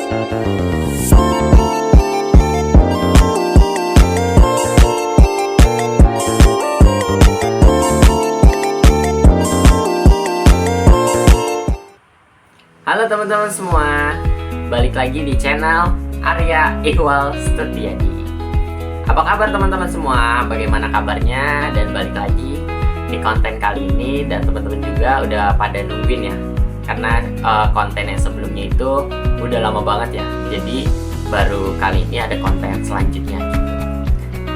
Halo teman-teman semua, balik lagi di channel Arya Ikhwal Sturdiadi. Apa kabar teman-teman semua? Bagaimana kabarnya? Dan balik lagi di konten kali ini. Dan teman-teman juga udah pada nungguin ya, karena konten yang sebelumnya itu udah lama banget ya. Jadi baru kali ini ada konten selanjutnya gitu.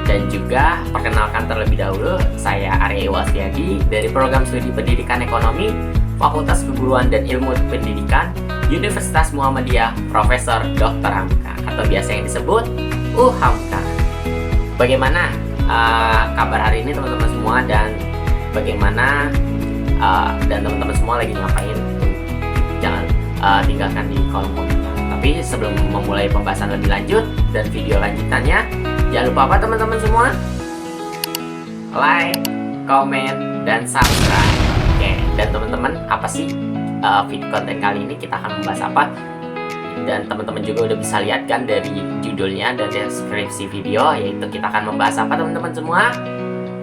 Dan juga perkenalkan terlebih dahulu, saya Arya Ikhwal Sturdiadi dari program studi pendidikan ekonomi Fakultas Keguruan dan Ilmu Pendidikan Universitas Muhammadiyah Profesor Dr. Hamka, atau biasa yang disebut Hamka. Bagaimana kabar hari ini teman-teman semua, dan bagaimana dan teman-teman semua lagi ngapain? Jangan tinggalkan di kolom komentar. Tapi sebelum memulai pembahasan lebih lanjut dan video lanjutannya, jangan lupa apa teman-teman semua? Like, comment, dan subscribe. Oke, dan teman-teman, apa sih video konten kali ini kita akan membahas apa? Dan teman-teman juga udah bisa lihat kan dari judulnya dan deskripsi video, yaitu kita akan membahas apa teman-teman semua?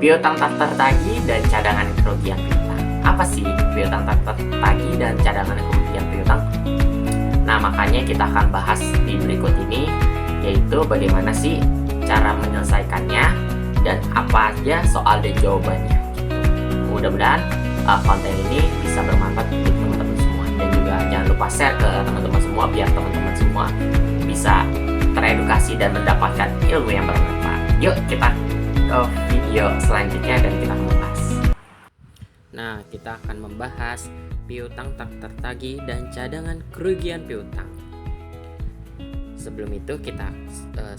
Piutang tak tertagih dan cadangan kerugian piutang. Apa sih piutang tak tertagih dan cadangan kerugian piutang? Nah, makanya kita akan bahas di berikut ini, yaitu bagaimana sih cara menyelesaikannya dan apa aja soal dan jawabannya. Mudah-mudahan konten ini bisa bermanfaat untuk teman-teman semua, dan juga jangan lupa share ke teman-teman semua biar teman-teman semua bisa teredukasi dan mendapatkan ilmu yang bermanfaat. Yuk kita ke video selanjutnya dan kita membahas. Nah, kita akan membahas piutang tak tertagih dan cadangan kerugian piutang. Sebelum itu kita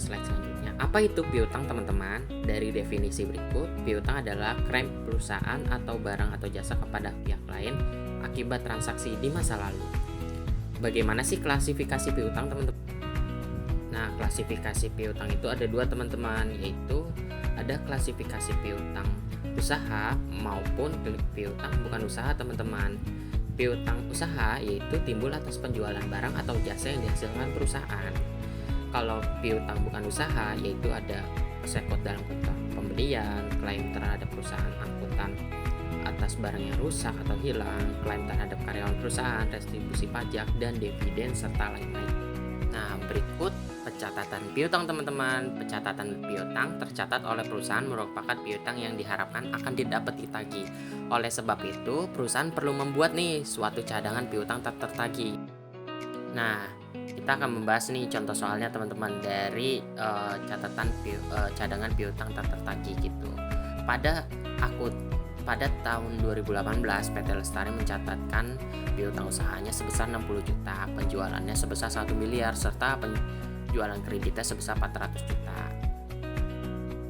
slide selanjutnya. Apa itu piutang teman-teman? Dari definisi berikut, piutang adalah klaim perusahaan atau barang atau jasa kepada pihak lain akibat transaksi di masa lalu. Bagaimana sih klasifikasi piutang teman-teman? Nah, klasifikasi piutang itu ada dua teman-teman, yaitu ada klasifikasi piutang usaha maupun piutang bukan usaha teman-teman. Piutang usaha yaitu timbul atas penjualan barang atau jasa yang dihasilkan perusahaan. Kalau piutang bukan usaha yaitu ada persekot dalam kontrak pembelian, klaim terhadap perusahaan angkutan atas barang yang rusak atau hilang, klaim terhadap karyawan perusahaan, retribusi pajak, dan dividen serta lain-lain. Nah, berikut pencatatan piutang teman-teman. Pencatatan piutang tercatat oleh perusahaan merupakan piutang yang diharapkan akan didapat ditagih. Oleh sebab itu, perusahaan perlu membuat nih suatu cadangan piutang tak tertagih. Nah, kita akan membahas nih contoh soalnya teman-teman dari catatan cadangan piutang tak tertagih gitu. Pada tahun 2018, PT Lestari mencatatkan piutang usahanya sebesar 60 juta, penjualannya sebesar 1 miliar, serta penjualan kreditnya sebesar 400 juta.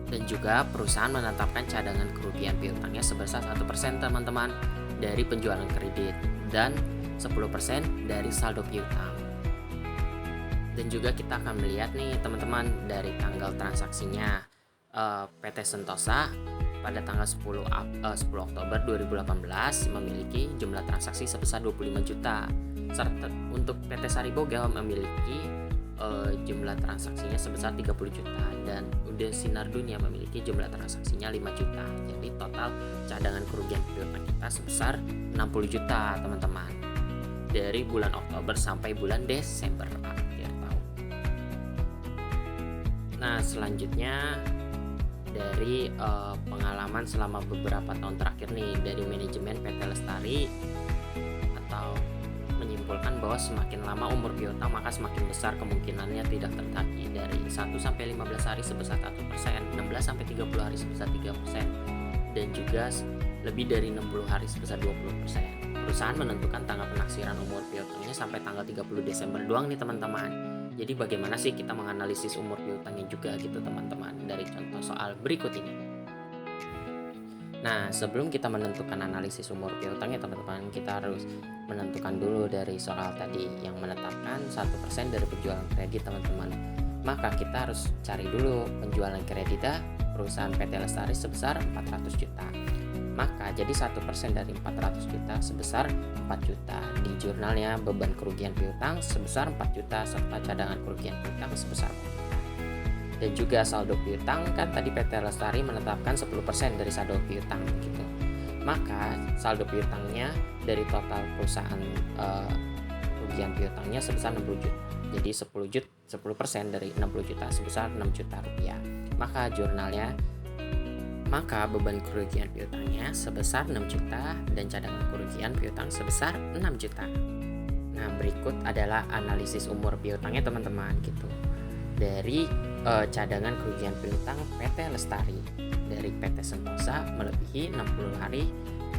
Dan juga perusahaan menetapkan cadangan kerugian piutangnya sebesar 1% teman-teman dari penjualan kredit dan 10% dari saldo piutang. Dan juga kita akan melihat nih teman-teman dari tanggal transaksinya. PT Sentosa pada tanggal 10 Oktober 2018 memiliki jumlah transaksi sebesar 25 juta. Serta untuk PT Saribogel memiliki jumlah transaksinya sebesar 30 juta, dan Ude Sinar Dunia memiliki jumlah transaksinya 5 juta. Jadi total cadangan kerugian piutang kita sebesar 60 juta teman-teman dari bulan Oktober sampai bulan Desember akhir tahun. Nah, selanjutnya dari pengalaman selama beberapa tahun terakhir nih dari manajemen PT Lestari atau menyimpulkan bahwa semakin lama umur piutang maka semakin besar kemungkinannya tidak tertagih. Dari 1 sampai 15 hari sebesar 1%, 16 sampai 30 hari sebesar 3%, dan juga lebih dari 60 hari sebesar 20%. Perusahaan menentukan tanggal penaksiran umur piutangnya sampai tanggal 30 Desember doang nih teman-teman. Jadi bagaimana sih kita menganalisis umur piutangnya juga gitu teman-teman, dari contoh soal berikut ini. Nah, sebelum kita menentukan analisis umur piutangnya teman-teman, kita harus menentukan dulu dari soal tadi yang menetapkan 1% dari penjualan kredit teman-teman. Maka kita harus cari dulu penjualan kreditnya perusahaan PT Lestari sebesar 400 juta. Maka jadi 1% dari 400 juta sebesar 4 juta. Di jurnalnya beban kerugian piutang sebesar 4 juta serta cadangan kerugian piutang sebesar 4 juta. Dan juga saldo piutang, kan tadi PT Lestari menetapkan 10% dari saldo piutang gitu. Maka saldo piutangnya dari total perusahaan kerugian piutangnya sebesar 60 juta. Jadi 10% dari 60 juta sebesar 6 juta rupiah. Maka beban kerugian piutangnya sebesar 6 juta dan cadangan kerugian piutang sebesar 6 juta. Nah, berikut adalah analisis umur piutangnya teman-teman gitu. Dari cadangan kerugian piutang PT Lestari dari PT Sentosa melebihi 60 hari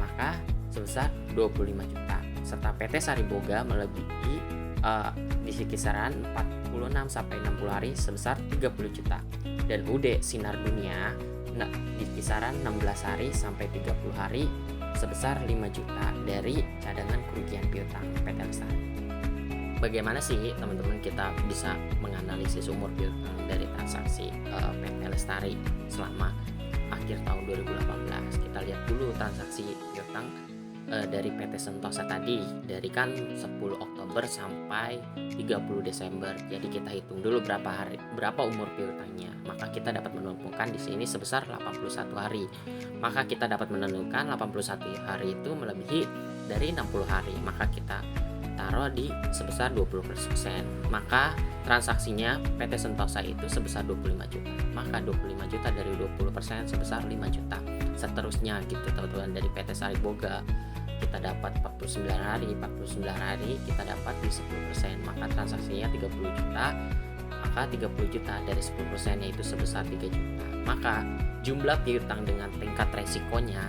maka sebesar 25 juta. Serta PT Sariboga melebihi di kisaran 46 sampai 60 hari sebesar 30 juta. Dan UD Sinar Dunia di kisaran 16 hari sampai 30 hari sebesar 5 juta dari cadangan kerugian piutang PT Lestari. Bagaimana sih teman-teman kita bisa menganalisis umur piutang dari transaksi PT Lestari selama akhir tahun 2018? Kita lihat dulu transaksi piutang dari PT Sentosa tadi, dari kan 10 Oktober sampai 30 Desember. Jadi kita hitung dulu berapa umur piutangnya. Maka kita dapat menemukan di sini sebesar 81 hari. Maka kita dapat menemukan 81 hari itu melebihi dari 60 hari. Maka kita taruh di sebesar 20%. Maka transaksinya PT Sentosa itu sebesar 25 juta. Maka 25 juta dari 20% sebesar 5 juta. Seterusnya gitu teman-teman. Dari PT Sariboga kita dapat 49 hari kita dapat di 10%, maka transaksinya 30 juta, maka 30 juta dari 10% yaitu sebesar 3 juta. Maka jumlah piutang dengan tingkat resikonya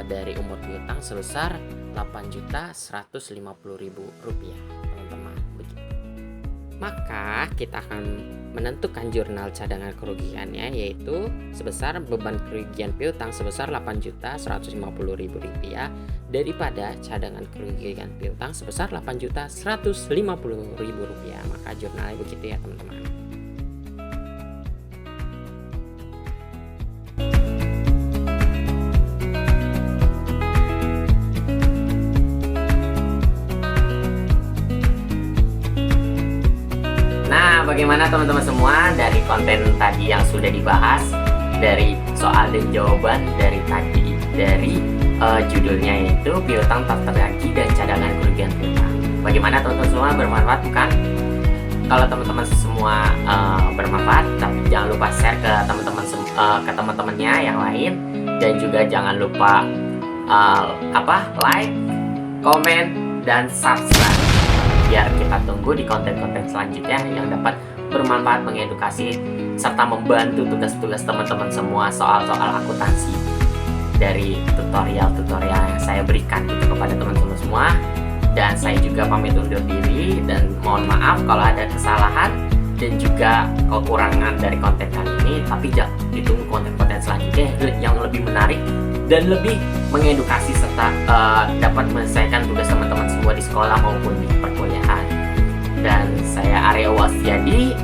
dari umur piutang sebesar 8.150.000 rupiah teman-teman, begitu. Maka kita akan menentukan jurnal cadangan kerugiannya, yaitu sebesar beban kerugian piutang sebesar 8.150.000 rupiah daripada cadangan kerugian piutang sebesar 8.150.000 rupiah. Maka jurnalnya begitu ya teman-teman. Bagaimana teman-teman semua dari konten tadi yang sudah dibahas, dari soal dan jawaban dari tadi, dari judulnya yaitu piutang tak tergaji dan cadangan kerugian piutang. Bagaimana teman-teman semua, bermanfaat bukan? Kalau teman-teman semua bermanfaat, tapi jangan lupa share ke teman-temannya yang lain, dan juga jangan lupa like, komen, dan subscribe. Biar kita tunggu di konten-konten selanjutnya yang dapat bermanfaat, mengedukasi, serta membantu tugas-tugas teman-teman semua soal-soal akuntansi dari tutorial-tutorial yang saya berikan gitu kepada teman-teman semua. Dan saya juga pamit undur diri dan mohon maaf kalau ada kesalahan dan juga kekurangan dari konten kali ini. Tapi jangan ditunggu konten-konten selanjutnya yang lebih menarik dan lebih mengedukasi serta dapat menyelesaikan tugas teman-teman semua di sekolah maupun di perkuliahan. Dan saya Arya Wastiadi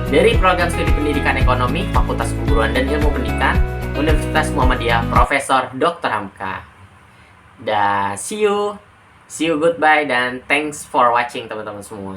dari Program Studi Pendidikan Ekonomi Fakultas Keguruan dan Ilmu Pendidikan Universitas Muhammadiyah Profesor Dr. Hamka. Dan see you goodbye dan thanks for watching teman-teman semua.